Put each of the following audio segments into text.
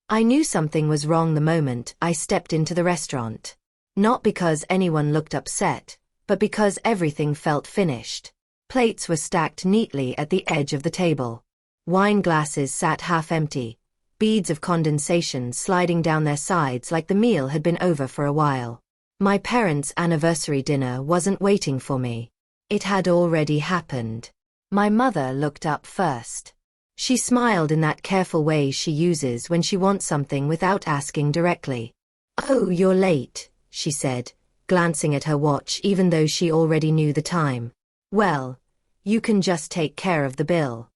I knew something was wrong the moment I stepped into the restaurant. Not because anyone looked upset, but because everything felt finished. Plates were stacked neatly at the edge of the table. Wine glasses sat half empty, beads of condensation sliding down their sides like the meal had been over for a while. My parents' anniversary dinner wasn't waiting for me. It had already happened. My mother looked up first. She smiled in that careful way she uses when she wants something without asking directly. "Oh, you're late," she said, glancing at her watch even though she already knew the time. "Well, you can just take care of the bill."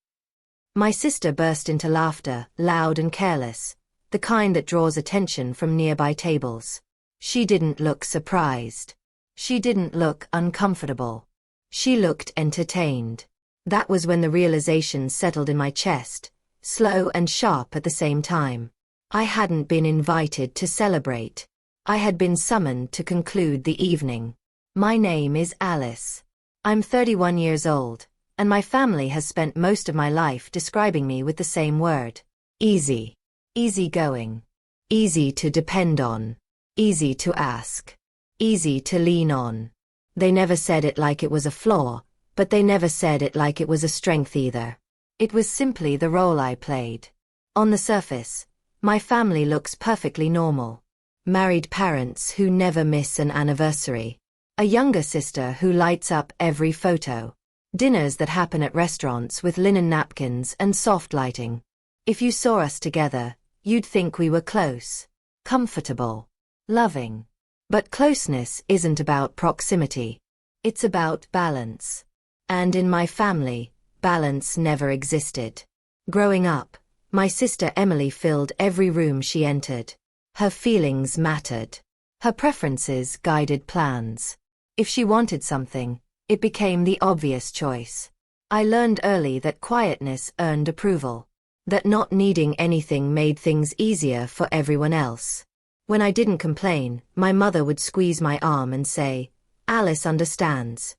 My sister burst into laughter, loud and careless, the kind that draws attention from nearby tables. She didn't look surprised. She didn't look uncomfortable. She looked entertained. That was when the realization settled in my chest, slow and sharp at the same time. I hadn't been invited to celebrate. I had been summoned to conclude the evening. My name is Alice. I'm 31 years old, and my family has spent most of my life describing me with the same word. Easy. Easygoing. Easy to depend on. Easy to ask. Easy to lean on. They never said it like it was a flaw, but they never said it like it was a strength either. It was simply the role I played. On the surface, my family looks perfectly normal. Married parents who never miss an anniversary. A younger sister who lights up every photo. Dinners that happen at restaurants with linen napkins and soft lighting. If you saw us together, you'd think we were close, comfortable, loving. But closeness isn't about proximity. It's about balance. And in my family, balance never existed. Growing up, my sister Emily filled every room she entered. Her feelings mattered. Her preferences guided plans. If she wanted something, it became the obvious choice. I learned early that quietness earned approval. That not needing anything made things easier for everyone else. When I didn't complain, my mother would squeeze my arm and say, "Alice understands."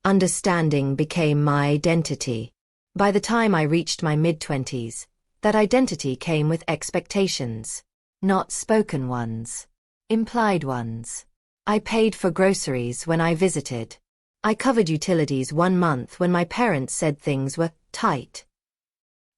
Understanding became my identity. By the time I reached my mid-20s, that identity came with expectations. Not spoken ones. Implied ones. I paid for groceries when I visited. I covered utilities 1 month when my parents said things were tight.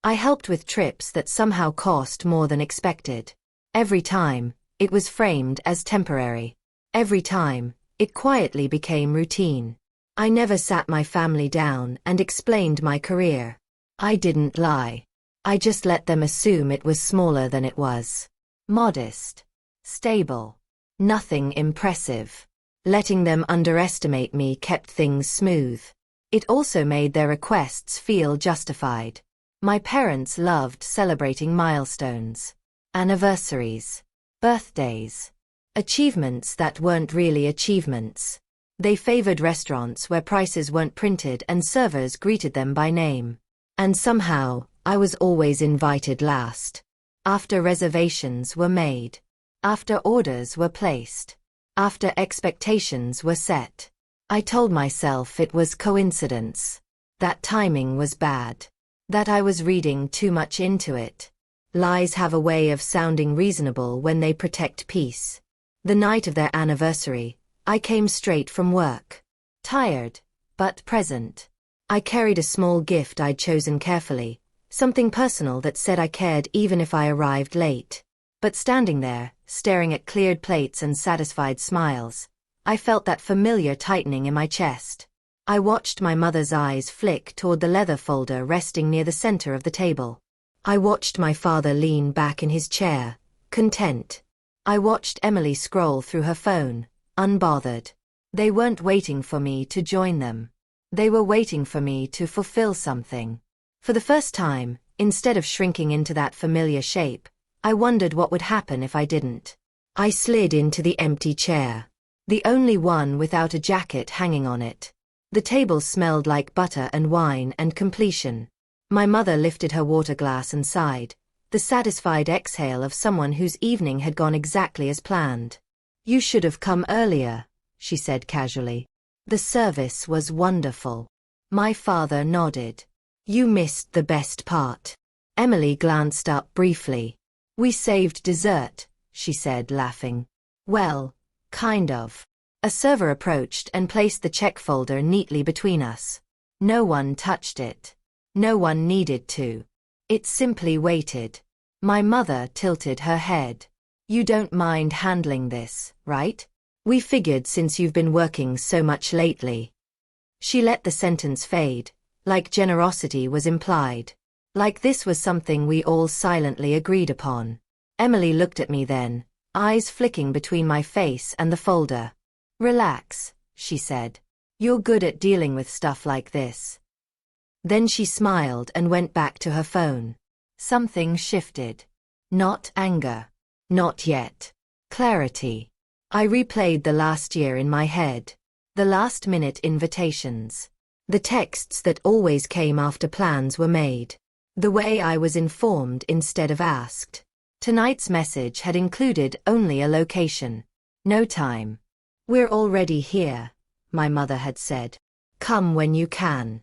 I helped with trips that somehow cost more than expected. Every time, it was framed as temporary. Every time, it quietly became routine. I never sat my family down and explained my career. I didn't lie. I just let them assume it was smaller than it was. Modest. Stable. Nothing impressive. Letting them underestimate me kept things smooth. It also made their requests feel justified. My parents loved celebrating milestones. Anniversaries. Birthdays. Achievements that weren't really achievements. They favored restaurants where prices weren't printed and servers greeted them by name. And somehow, I was always invited last. After reservations were made. After orders were placed. After expectations were set. I told myself it was coincidence. That timing was bad. That I was reading too much into it. Lies have a way of sounding reasonable when they protect peace. The night of their anniversary, I came straight from work. Tired, but present. I carried a small gift I'd chosen carefully, something personal that said I cared even if I arrived late. But standing there, staring at cleared plates and satisfied smiles, I felt that familiar tightening in my chest. I watched my mother's eyes flick toward the leather folder resting near the center of the table. I watched my father lean back in his chair, content. I watched Emily scroll through her phone, unbothered. They weren't waiting for me to join them. They were waiting for me to fulfill something. For the first time, instead of shrinking into that familiar shape, I wondered what would happen if I didn't. I slid into the empty chair. The only one without a jacket hanging on it. The table smelled like butter and wine and completion. My mother lifted her water glass and sighed, the satisfied exhale of someone whose evening had gone exactly as planned. "You should have come earlier," she said casually. "The service was wonderful." My father nodded. "You missed the best part." Emily glanced up briefly. We saved dessert, she said, laughing. Well, kind of. A server approached and placed the check folder neatly between us. No one touched it. No one needed to. It simply waited. My mother tilted her head. You don't mind handling this, right? We figured since you've been working so much lately. She let the sentence fade, like generosity was implied. Like this was something we all silently agreed upon. Emily looked at me then, eyes flicking between my face and the folder. Relax, she said. You're good at dealing with stuff like this. Then she smiled and went back to her phone. Something shifted. Not anger. Not yet. Clarity. I replayed the last year in my head. The last-minute invitations. The texts that always came after plans were made. The way I was informed instead of asked. Tonight's message had included only a location. No time. We're already here, my mother had said. Come when you can.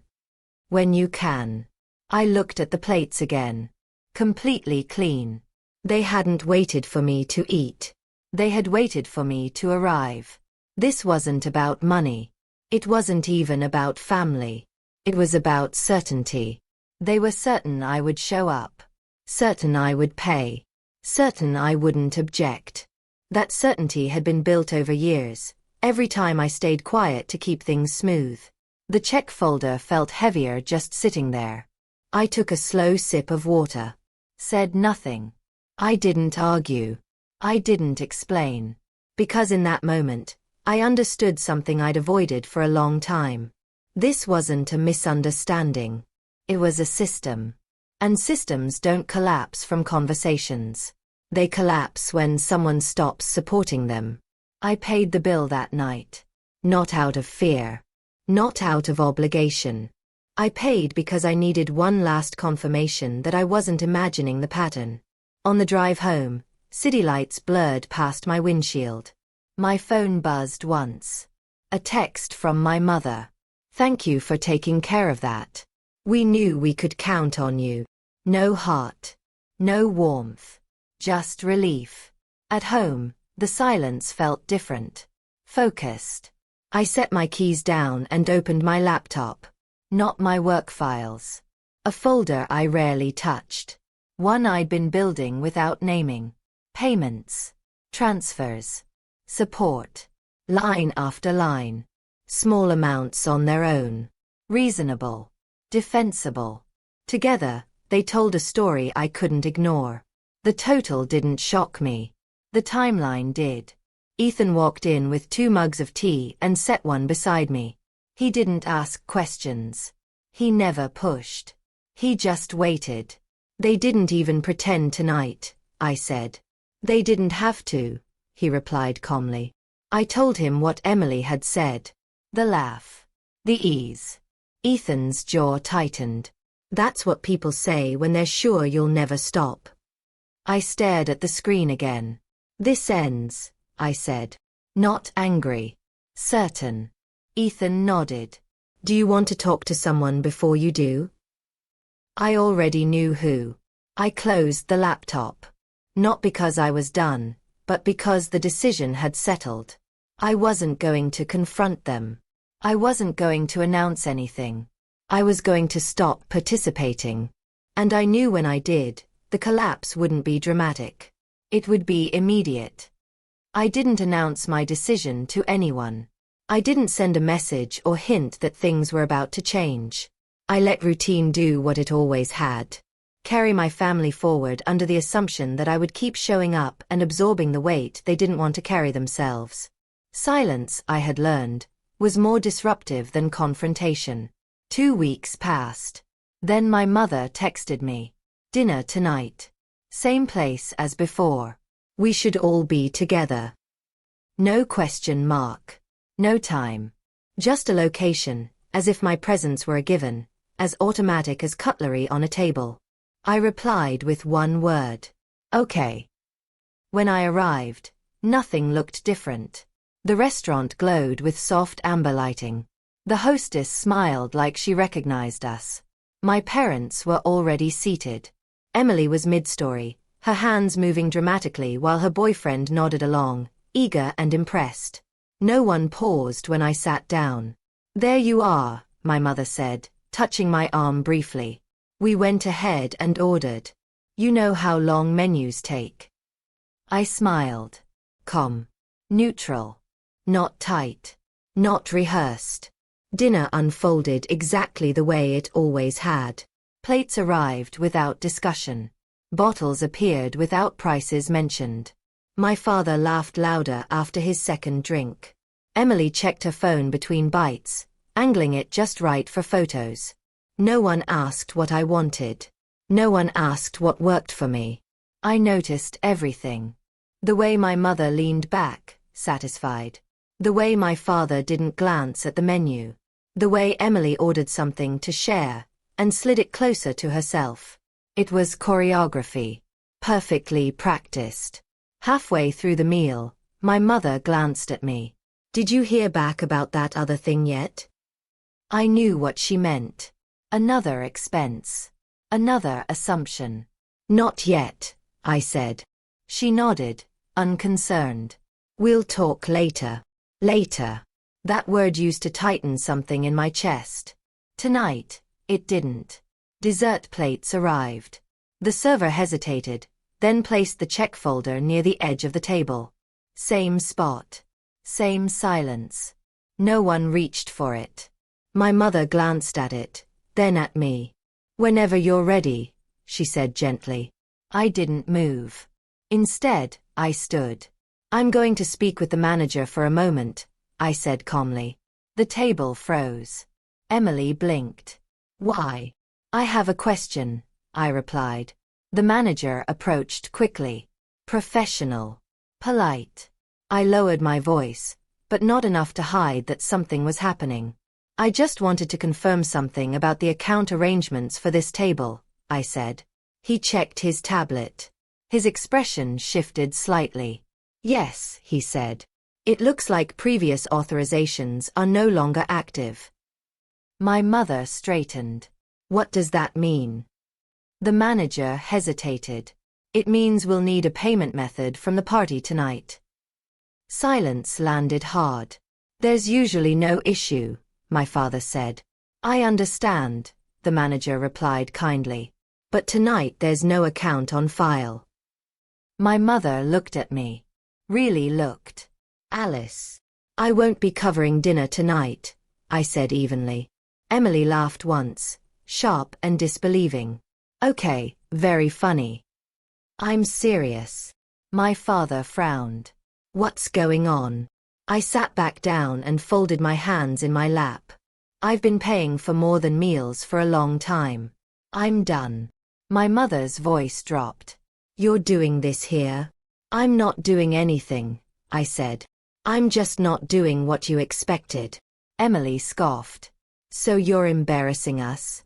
When you can. I looked at the plates again. Completely clean. They hadn't waited for me to eat. They had waited for me to arrive. This wasn't about money. It wasn't even about family. It was about certainty. They were certain I would show up. Certain I would pay. Certain I wouldn't object. That certainty had been built over years, every time I stayed quiet to keep things smooth. The check folder felt heavier just sitting there. I took a slow sip of water. Said nothing. I didn't argue. I didn't explain. Because in that moment, I understood something I'd avoided for a long time. This wasn't a misunderstanding. It was a system. And systems don't collapse from conversations. They collapse when someone stops supporting them. I paid the bill that night. Not out of fear. Not out of obligation. I paid because I needed one last confirmation that I wasn't imagining the pattern. On the drive home, city lights blurred past my windshield. My phone buzzed once. A text from my mother. Thank you for taking care of that. We knew we could count on you. No heart. No warmth. Just relief. At home, the silence felt different. Focused. I set my keys down and opened my laptop. Not my work files. A folder I rarely touched. One I'd been building without naming. Payments. Transfers. Support. Line after line. Small amounts on their own. Reasonable. Defensible. Together, they told a story I couldn't ignore. The total didn't shock me. The timeline did. Ethan walked in with 2 mugs of tea and set one beside me. He didn't ask questions. He never pushed. He just waited. They didn't even pretend tonight, I said. They didn't have to, he replied calmly. I told him what Emily had said. The laugh. The ease. Ethan's jaw tightened. That's what people say when they're sure you'll never stop. I stared at the screen again. This ends, I said. Not angry. Certain. Ethan nodded. Do you want to talk to someone before you do? I already knew who. I closed the laptop. Not because I was done, but because the decision had settled. I wasn't going to confront them. I wasn't going to announce anything. I was going to stop participating. And I knew when I did, the collapse wouldn't be dramatic. It would be immediate. I didn't announce my decision to anyone. I didn't send a message or hint that things were about to change. I let routine do what it always had. Carry my family forward under the assumption that I would keep showing up and absorbing the weight they didn't want to carry themselves. Silence, I had learned, was more disruptive than confrontation. 2 weeks passed. Then my mother texted me. Dinner tonight. Same place as before. We should all be together. No question mark. No time. Just a location, as if my presence were a given, as automatic as cutlery on a table. I replied with one word. Okay. When I arrived, nothing looked different. The restaurant glowed with soft amber lighting. The hostess smiled like she recognized us. My parents were already seated. Emily was mid-story, her hands moving dramatically while her boyfriend nodded along, eager and impressed. No one paused when I sat down. "There you are," my mother said, touching my arm briefly. We went ahead and ordered. You know how long menus take. I smiled. Calm. Neutral. Not tight. Not rehearsed. Dinner unfolded exactly the way it always had. Plates arrived without discussion. Bottles appeared without prices mentioned. My father laughed louder after his second drink. Emily checked her phone between bites, angling it just right for photos. No one asked what I wanted. No one asked what worked for me. I noticed everything. The way my mother leaned back, satisfied. The way my father didn't glance at the menu. The way Emily ordered something to share and slid it closer to herself. It was choreography. Perfectly practiced. Halfway through the meal, my mother glanced at me. "Did you hear back about that other thing yet?" I knew what she meant. Another expense. Another assumption. "Not yet," I said. She nodded, unconcerned. "We'll talk later." Later. That word used to tighten something in my chest. Tonight, it didn't. Dessert plates arrived. The server hesitated, then placed the check folder near the edge of the table. Same spot. Same silence. No one reached for it. My mother glanced at it, then at me. "Whenever you're ready," she said gently. I didn't move. Instead, I stood. "I'm going to speak with the manager for a moment," I said calmly. The table froze. Emily blinked. "Why?" "I have a question," I replied. The manager approached quickly. Professional. Polite. I lowered my voice, but not enough to hide that something was happening. "I just wanted to confirm something about the account arrangements for this table," I said. He checked his tablet. His expression shifted slightly. "Yes," he said. "It looks like previous authorizations are no longer active." My mother straightened. "What does that mean?" The manager hesitated. "It means we'll need a payment method from the party tonight." Silence landed hard. "There's usually no issue," my father said. "I understand," the manager replied kindly. "But tonight there's no account on file." My mother looked at me. Really looked. "Alice, I won't be covering dinner tonight," I said evenly. Emily laughed once, sharp and disbelieving. "Okay, very funny." "I'm serious." My father frowned. "What's going on?" I sat back down and folded my hands in my lap. "I've been paying for more than meals for a long time. I'm done." My mother's voice dropped. "You're doing this here?" "I'm not doing anything," I said. "I'm just not doing what you expected." Emily scoffed. "So you're embarrassing us?"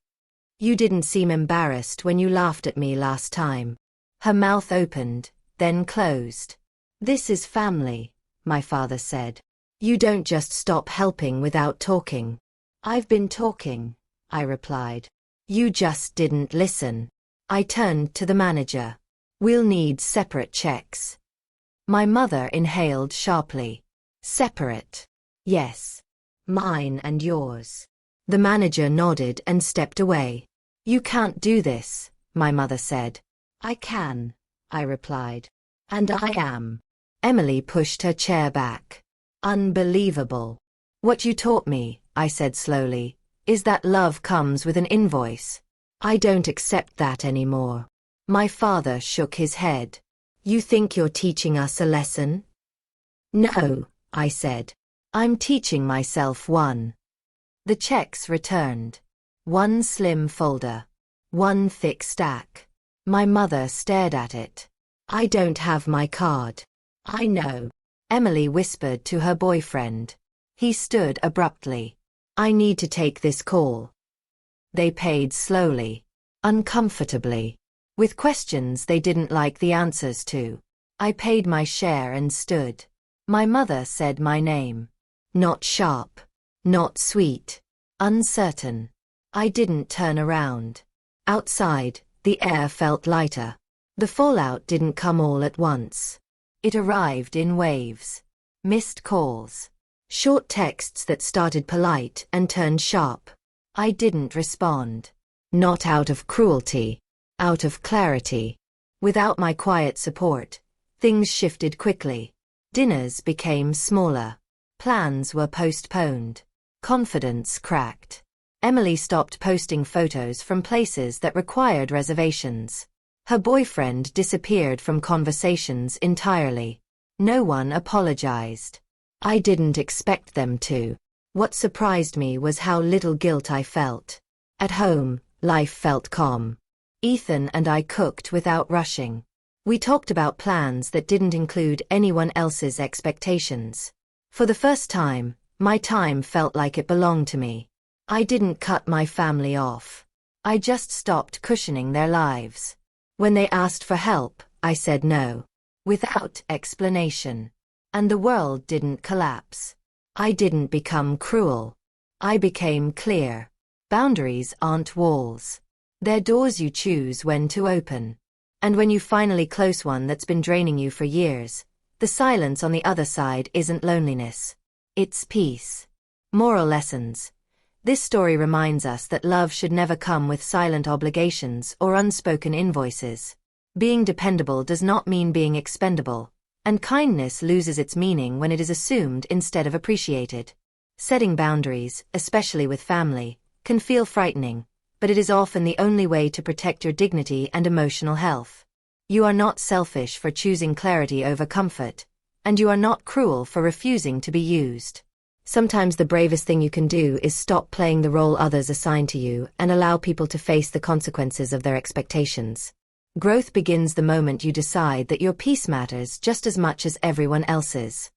"You didn't seem embarrassed when you laughed at me last time." Her mouth opened, then closed. "This is family," my father said. "You don't just stop helping without talking." "I've been talking," I replied. "You just didn't listen." I turned to the manager. "We'll need separate checks." My mother inhaled sharply. "Separate?" "Yes. Mine and yours." The manager nodded and stepped away. "You can't do this," my mother said. "I can," I replied. "And I am." Emily pushed her chair back. "Unbelievable. What you taught me," I said slowly, "is that love comes with an invoice. I don't accept that anymore." My father shook his head. "You think you're teaching us a lesson?" "No," I said. "I'm teaching myself one." The checks returned. One slim folder. One thick stack. My mother stared at it. "I don't have my card." "I know," Emily whispered to her boyfriend. He stood abruptly. "I need to take this call." They paid slowly. Uncomfortably. With questions they didn't like the answers to. I paid my share and stood. My mother said my name. Not sharp. Not sweet. Uncertain. I didn't turn around. Outside, the air felt lighter. The fallout didn't come all at once. It arrived in waves. Missed calls. Short texts that started polite and turned sharp. I didn't respond. Not out of cruelty. Out of clarity. Without my quiet support, things shifted quickly. Dinners became smaller. Plans were postponed. Confidence cracked. Emily stopped posting photos from places that required reservations. Her boyfriend disappeared from conversations entirely. No one apologized. I didn't expect them to. What surprised me was how little guilt I felt. At home, life felt calm. Ethan and I cooked without rushing. We talked about plans that didn't include anyone else's expectations. For the first time, my time felt like it belonged to me. I didn't cut my family off. I just stopped cushioning their lives. When they asked for help, I said no. Without explanation. And the world didn't collapse. I didn't become cruel. I became clear. Boundaries aren't walls. They're doors you choose when to open. And when you finally close one that's been draining you for years, the silence on the other side isn't loneliness. It's peace. Moral lessons. This story reminds us that love should never come with silent obligations or unspoken invoices. Being dependable does not mean being expendable, and kindness loses its meaning when it is assumed instead of appreciated. Setting boundaries, especially with family, can feel frightening, but it is often the only way to protect your dignity and emotional health. You are not selfish for choosing clarity over comfort, and you are not cruel for refusing to be used. Sometimes the bravest thing you can do is stop playing the role others assign to you and allow people to face the consequences of their expectations. Growth begins the moment you decide that your peace matters just as much as everyone else's.